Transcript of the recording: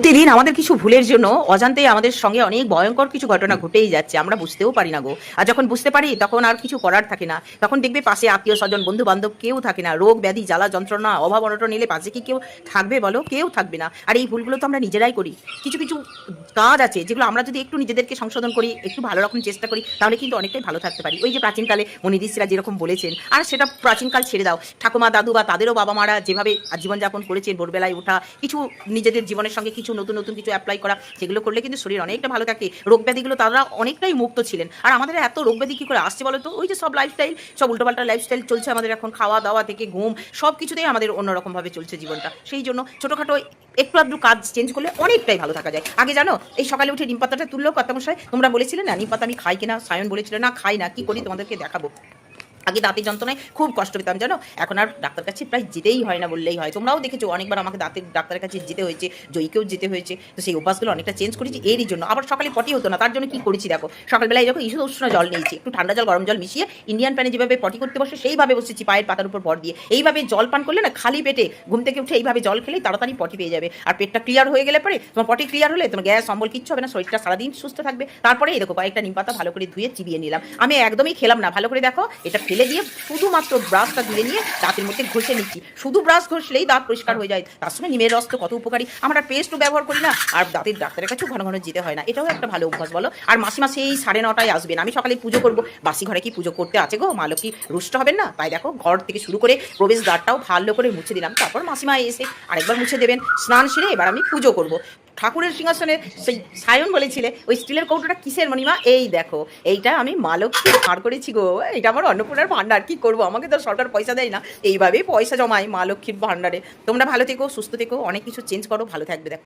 প্রতিদিন আমাদের কিছু ভুলের জন্য অজান্তেই আমাদের সঙ্গে অনেক ভয়ঙ্কর কিছু ঘটনা ঘটেই যাচ্ছে। আমরা বুঝতেও পারি না গো। আর যখন বুঝতে পারি তখন আর কিছু করার থাকে না। তখন দেখবে পাশে আত্মীয়-স্বজন, বন্ধু-বান্ধব কেউ থাকে না। রোগ, ব্যাধি, জ্বালা, যন্ত্রণা, অভাব-অনটন এলে পাশে কি কেউ থাকবে বলো? কেউ থাকবে না। আর এই ভুলগুলো তো আমরা নিজেরাই করি। কিছু কাজ আছে যেগুলো আমরা যদি একটু নিজেদেরকে সংশোধন করি, একটু ভালো রকম চেষ্টা করি তাহলে কিন্তু অনেকটাই ভালো থাকতে পারি। ওই যে প্রাচীনকালে মুনি-ঋষিরা যেরকম বলেছেন, আর সেটা প্রাচীনকাল ছেড়ে দাও। ঠাকুমা, দাদু বা তাদেরও বাবা-মারা যেভাবে জীবনযাপন করেছেন, ভোরবেলায় ওঠা, কিছু নিজেদের জীবনের সঙ্গে কিছু নতুন কিছু অ্যাপ্লাই করা, সেগুলো করলে কিন্তু শরীর অনেকটা ভালো থাকে। রোগ ব্যাধিগুলো তারা অনেকটাই মুক্ত ছিলেন। আর আমাদের এত রোগ ব্যাধি কী করে আসছে বলো তো? ওই যে সব লাইফস্টাইল, সব উল্টোপাল্টা লাইফস্টাইল চলছে আমাদের এখন, খাওয়া-দাওয়া থেকে ঘুম, সব কিছুতেই আমাদের অন্যরকমভাবে চলছে জীবনটা। সেই জন্য ছোটোখাটো একটু আধটু কাজ চেঞ্জ করলে অনেকটাই ভালো থাকা যায়। আগে জানো, এই সকালে উঠে নিম পাতাটা তুললো কর্তামশাই, তোমরা বলেছিলে না নিম পাতা আমি খাই কিনা? সায়ন বলেছিল না খাই না, কি করি তোমাদেরকে দেখাবো। আগে দাঁতের যন্ত্রণায় খুব কষ্ট পেতাম জানো, এখন আর ডাক্তার কাছে প্রায় যেতেই হয় না বললেই হয়। তোমরাও দেখেছো অনেকবার আমাকে দাঁতের ডাক্তারের কাছে যেতে হয়েছে, জয়ীকেও যেতে হয়েছে। তো সেই অভ্যাসগুলো অনেকটা চেঞ্জ করেছি এরই জন্য। আবার সকালে পটি হতো না, তার জন্য কি করেছি দেখো, সকালবেলায় যখন ঈষৎ উষ্ণ জল নিয়েছি, একটু ঠান্ডা জল গরম জল মিশিয়ে ইন্ডিয়ান প্যানে যেভাবে পটি করতে বসে সেইভাবে বসেছি, পায়ের পাতার উপর ভর দিয়ে। এইভাবে জল পান করলে না, খালি পেটে ঘুম থেকে উঠে এইভাবে জল খেলেই তাড়াতাড়ি পটি পেয়ে যাবে। আর পেটটা ক্লিয়ার হয়ে গেলে পরে তোমার পটি ক্লিয়ার হলে তোমার গ্যাস অম্বল কিচ্ছু হবে না, শরীরটা সারাদিন সুস্থ থাকবে। তারপরে এই দেখো কয়েকটা নিম পাতা ভালো করে ধুয়ে চিবিয়ে নিলাম। আমি একদমই খেলাম না, ভালো করে দেখো, এটা ফেলে দিয়ে শুধুমাত্র ব্রাশটা ধুয়ে নিয়ে দাঁতের মধ্যে ঘষে নিচ্ছি। শুধু ব্রাশ ঘষলেই দাঁত পরিষ্কার হয়ে যায়। তার সঙ্গে নিমের রস তো কত উপকারী, আমরা পেস্টও ব্যবহার করি না, আর দাঁতের ডাক্তারের কাছেও ঘন ঘন যেতে হয় না। এটাও একটা ভালো অভ্যাস বলো। আর মাসিমা সেই 9:30টায় আসবেন, আমি সকালে পুজো করবো। বাসি ঘরে কি পুজো করতে আছে গো, মা লক্ষ্মী রুষ্ট হবেন না? তাই দেখো ঘর থেকে শুরু করে প্রবেশ দ্বারটাও ভালো করে মুছে দিলাম। তারপর মাসিমা এসে আরেকবার মুছে দেবেন। স্নান সেরে এবার আমি পুজো করবো। ঠাকুরের সিংহাসনে সেই সায়ন বলেছিলে ওই স্টিলের কৌটোটা কিসের মণিমা? এই দেখো, এইটা আমি মা লক্ষ্মী ধার করেছি গো। এটা আমার অন্নপূর্ণার ভাণ্ডার। কি করবো, আমাকে তো সরকার পয়সা দেয় না, এইভাবেই পয়সা জমাই মা লক্ষ্মীর ভাণ্ডারে। তোমরা ভালো থেকো, সুস্থ থেকো, অনেক কিছু চেঞ্জ করো, ভালো থাকবে। দেখো।